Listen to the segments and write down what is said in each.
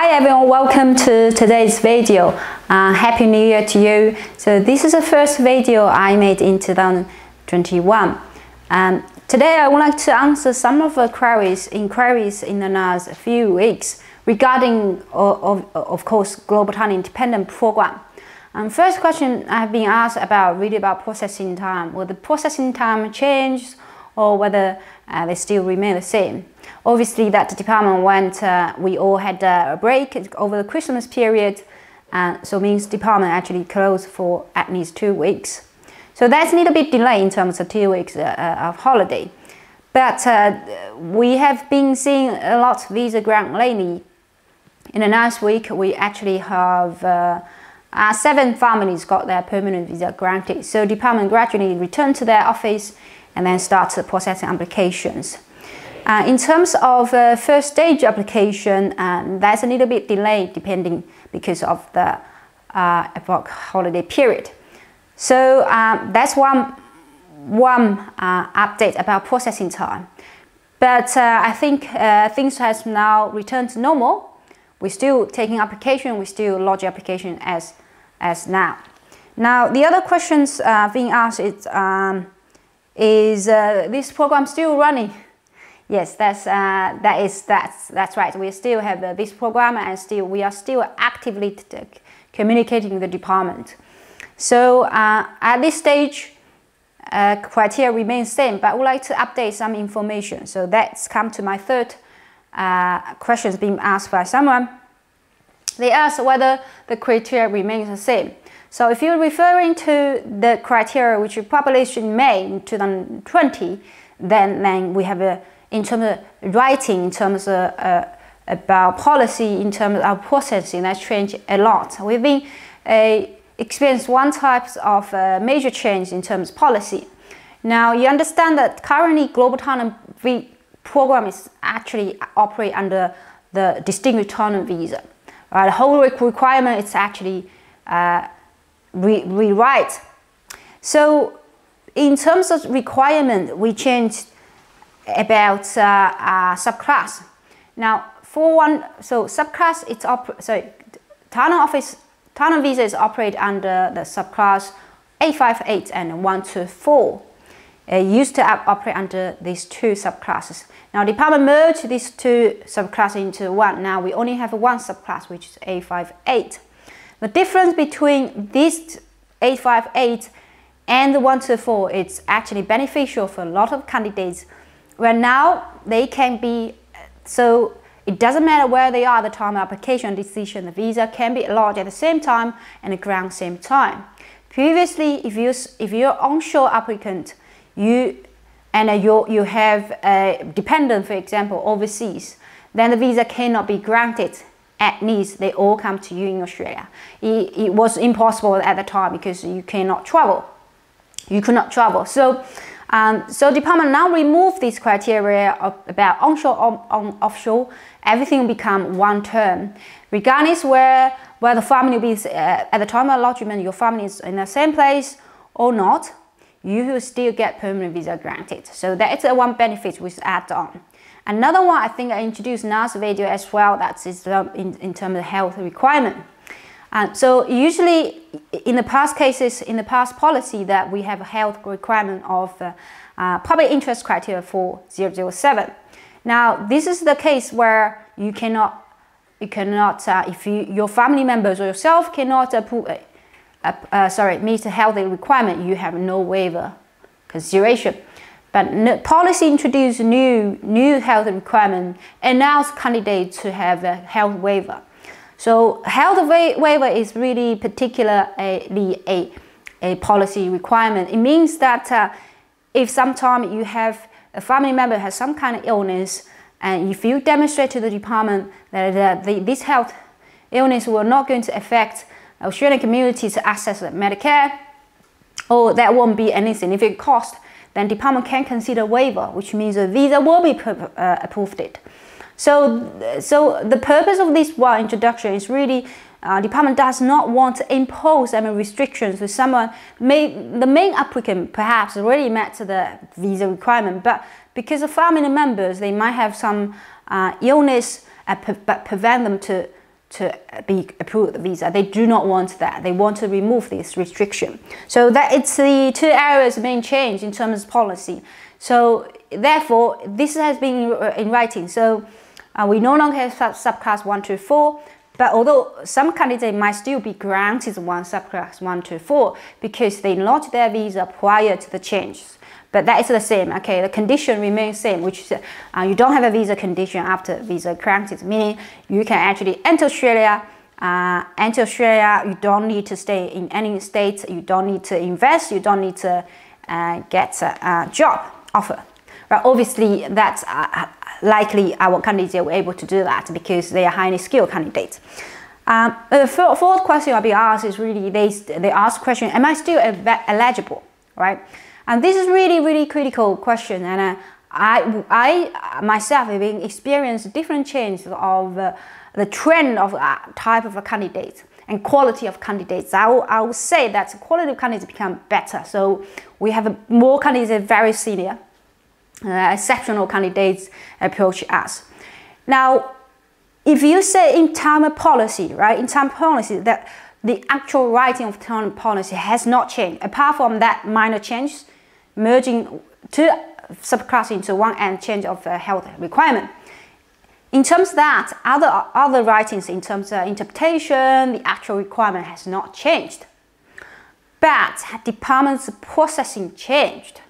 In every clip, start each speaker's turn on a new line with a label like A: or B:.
A: Hi everyone, welcome to today's video. Happy New Year to you. So this is the first video I made in 2021. Today I would like to answer some of the inquiries in the last few weeks regarding, of course, Global Time Independent Program. First question I have been asked about processing time. Will the processing time change or whether they still remain the same? Obviously, that department we all had a break over the Christmas period, so means department actually closed for at least 2 weeks. So that's a little bit delay in terms of 2 weeks of holiday. But we have been seeing a lot of visa grant lately. In the last week, we actually have 7 families got their permanent visa granted. So department gradually returned to their office and then started processing applications. In terms of first stage application, that's a little bit delayed because of the holiday period. So that's one update about processing time. But I think things has now returned to normal. We're still taking application, we still lodge application as now. Now the other questions being asked is this program still running? Yes, that's right. We still have this program, and we are still actively communicating with the department. So at this stage, criteria remains same, but I would like to update some information. So that's come to my third questions being asked by someone. They asked whether the criteria remains the same. So if you're referring to the criteria which we published in May in 2020, then we have in terms of writing, in terms of about policy, in terms of processing, that's changed a lot. We've been experienced one type of major change in terms of policy. Now you understand that currently Global Talent Program is actually operate under the distinguished talent visa. The whole requirement is actually rewrite. So in terms of requirement, we changed about subclass. Now subclass, talent visa is operate under the subclass 858 and 124. Used to operate under these 2 subclasses. Now department merged these 2 subclasses into one. Now we only have one subclass, which is 858. The difference between this 858 and the 124 is actually beneficial for a lot of candidates. Where now they can be, so it doesn't matter where they are at the time of application decision, the visa can be lodged at the same time and grant same time. Previously, if you're onshore applicant, you have a dependent, for example, overseas, then the visa cannot be granted. At least they all come to you in Australia. It was impossible at the time because you cannot travel. You could not travel. So department now remove these criteria about onshore or offshore. Everything will become one term, regardless where the family will be at the time of lodgement. Your family is in the same place or not, you will still get permanent visa granted. So that's one benefit which is added on. Another one I think I introduced in last video as well. That is in terms of health requirement. So usually in the past cases, in the past policy, that we have a health requirement of public interest criteria for 007. Now this is the case where you cannot if your family members or yourself cannot meet the healthy requirement, you have no waiver consideration. But policy introduced new health requirement, allows candidates to have a health waiver. So health waiver is really particularly a policy requirement. It means that if sometime you have a family member has some kind of illness, and if you demonstrate to the department that this health illness will not going to affect Australian community to access Medicare, or that won't be any significant cost, then department can consider waiver, which means a visa will be approved. So the purpose of this introduction is really department does not want to impose any restrictions to someone. The main applicant perhaps already met the visa requirement, but because the family members, they might have some illness but prevent them to to be approved visa. They do not want that. They want to remove this restriction. So that it's the 2 areas main change in terms of policy. So therefore, this has been in writing. So we no longer have subclass 1 to 4. But although some candidates might still be granted one subclass 1 to 4 because they lodged their visa prior to the changes. But that is the same, okay? The condition remains same, which is you don't have a visa condition after visa granted, meaning you can actually enter Australia. You don't need to stay in any state. You don't need to invest. You don't need to get a job offer. But obviously, that's likely our candidates were able to do that because they are highly skilled candidates. The fourth question I'll be asked is really they ask question: am I still eligible? Right? And this is really critical question, and I myself have been experienced different changes of the trend of type of a candidate and quality of candidates. I would say that the quality of candidates become better. So we have more candidates very senior, exceptional candidates approach us. Now, if you say in term of policy, right? In term of policy that the actual writing of term policy has not changed, apart from that minor changes, merging 2 subclasses into one and change of health requirement. In terms of that, other writings in terms of interpretation, the actual requirement has not changed. But department's processing changed.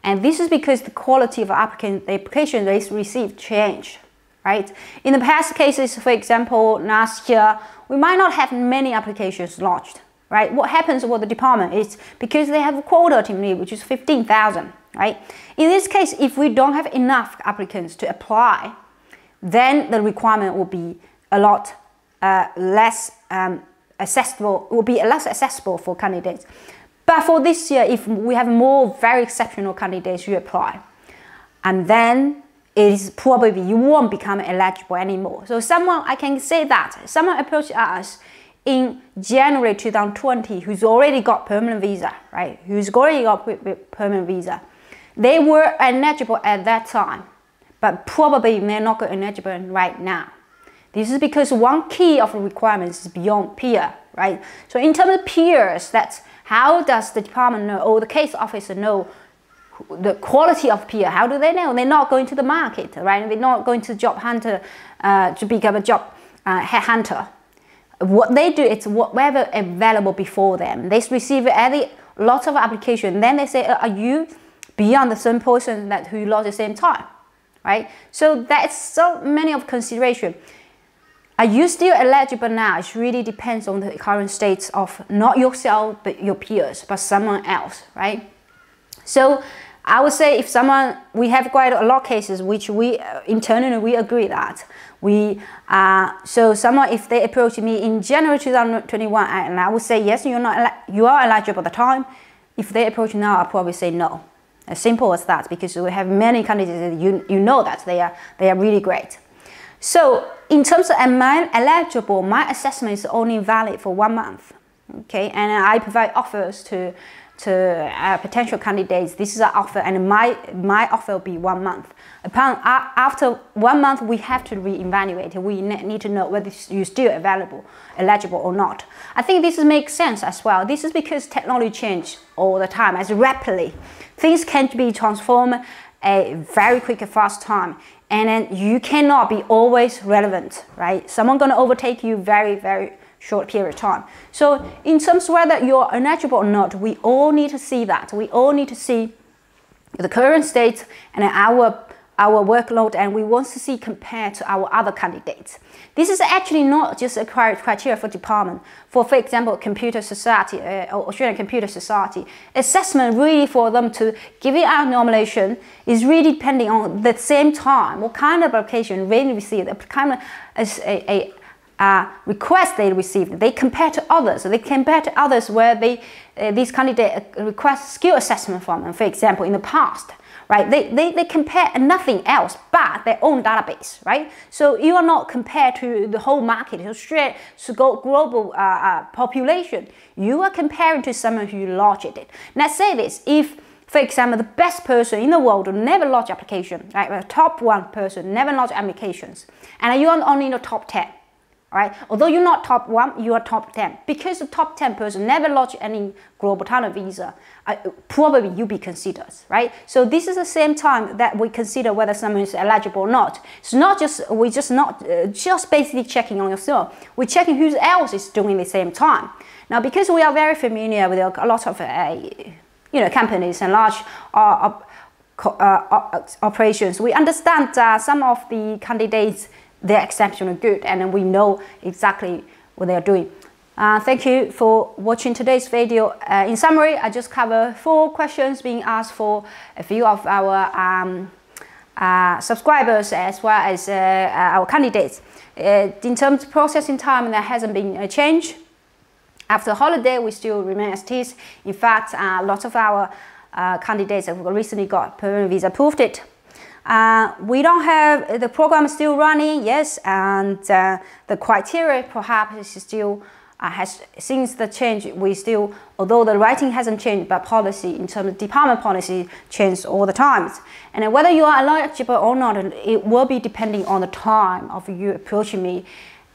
A: And this is because the quality of the application they received changed, right? In the past cases, for example, last year, we might not have many applications lodged. Right? What happens with the department is because they have a quota team lead, which is 15,000, right? In this case, if we don't have enough applicants to apply, then the requirement will be a lot less accessible. Will be less accessible for candidates. But for this year, if we have more very exceptional candidates who apply, and then it is probably you won't become eligible anymore. So I can say that someone approached us in January 2020 who's already got permanent visa, right? Who's already got permanent visa. They were eligible at that time, but probably they're not eligible right now. This is because one key of the requirements is beyond peer, right? So in terms of peers, that's how does the department know or the case officer know the quality of peer? How do they know? They're not going to the market, right? They're not going to job hunter to become a job headhunter. What they do is whatever available before them. They receive lots of application. Then they say, are you beyond the same person that who lost at the same time, right? So that's so many of consideration. Are you still eligible now? It really depends on the current states of not yourself, but your peers, but someone else, right? So I would say if someone, we have quite a lot of cases which we internally we agree that so someone if they approach me in January 2021 and I would say yes, you are eligible at the time. If they approach now, I'll probably say no. As simple as that, because we have many candidates you know that they are really great. So in terms of am I eligible, my assessment is only valid for 1 month. Okay, and I provide offers to potential candidates. This is an offer, and my offer will be 1 month. After 1 month, we have to reevaluate. We need to know whether you're still eligible or not. I think this makes sense as well. This is because technology changes all the time, as rapidly. Things can be transformed a very quick, fast time, and then you cannot be always relevant, right? Someone's gonna overtake you very short period of time. So in terms of whether you're eligible or not, we all need to see that. We all need to see the current state and our workload, and we want to see compared to our other candidates. This is actually not just a criteria for department. For example, Computer Society, Australian Computer Society, assessment really for them to give it out nomination is really depending on the same time, what kind of application they receive, the kind of request they received. They compare to others. They compare to others where these candidates request skill assessment from them, for example, in the past. Right? They compare nothing else but their own database, right? So you are not compared to the whole market, to global population. You are comparing to someone who launched it. Let's say this, if, for example, the best person in the world never launched application, right? The top 1 person never launched applications, and you are only in the top 10. All right, although you're not top 1, you are top 10. Because the top 10 person never lodge any global talent visa, probably you'll be considered, right? So this is the same time that we consider whether someone is eligible or not. It's not just, just basically checking on yourself. We're checking who else is doing the same time. Now, because we are very familiar with a lot of companies and large operations, we understand some of the candidates, they're exceptionally good, and then we know exactly what they are doing. Thank you for watching today's video. In summary, I just covered 4 questions being asked for a few of our subscribers as well as our candidates. In terms of processing time, there hasn't been a change. After holiday, we still remain as is. In fact, lots of our candidates have recently got permanent visa approved it. We don't have the program is still running, yes, and the criteria perhaps is still since the change, we still, although the writing hasn't changed, but policy in terms of department policy changes all the time. And whether you are eligible or not, it will be depending on the time of you approaching me.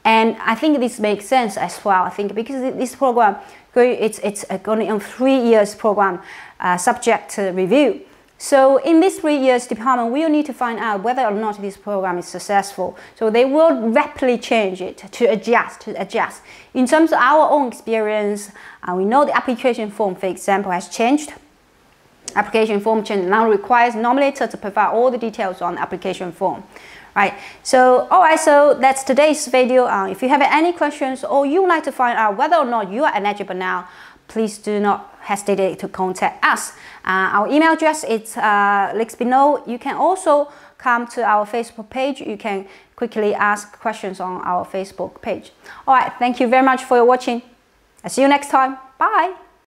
A: And I think this makes sense as well. I think because this program, it's going on 3 years program, subject to review. So in these 3 years, department will need to find out whether or not this program is successful. So they will rapidly change it to adjust. In terms of our own experience, we know the application form, for example, has changed. Application form change now requires nominator to provide all the details on the application form. Right. So, all right. So that's today's video. If you have any questions or you would like to find out whether or not you are eligible now, please do not hesitate to contact us. Our email address is links below. You can also come to our Facebook page. You can quickly ask questions on our Facebook page. All right. Thank you very much for watching. I'll see you next time. Bye.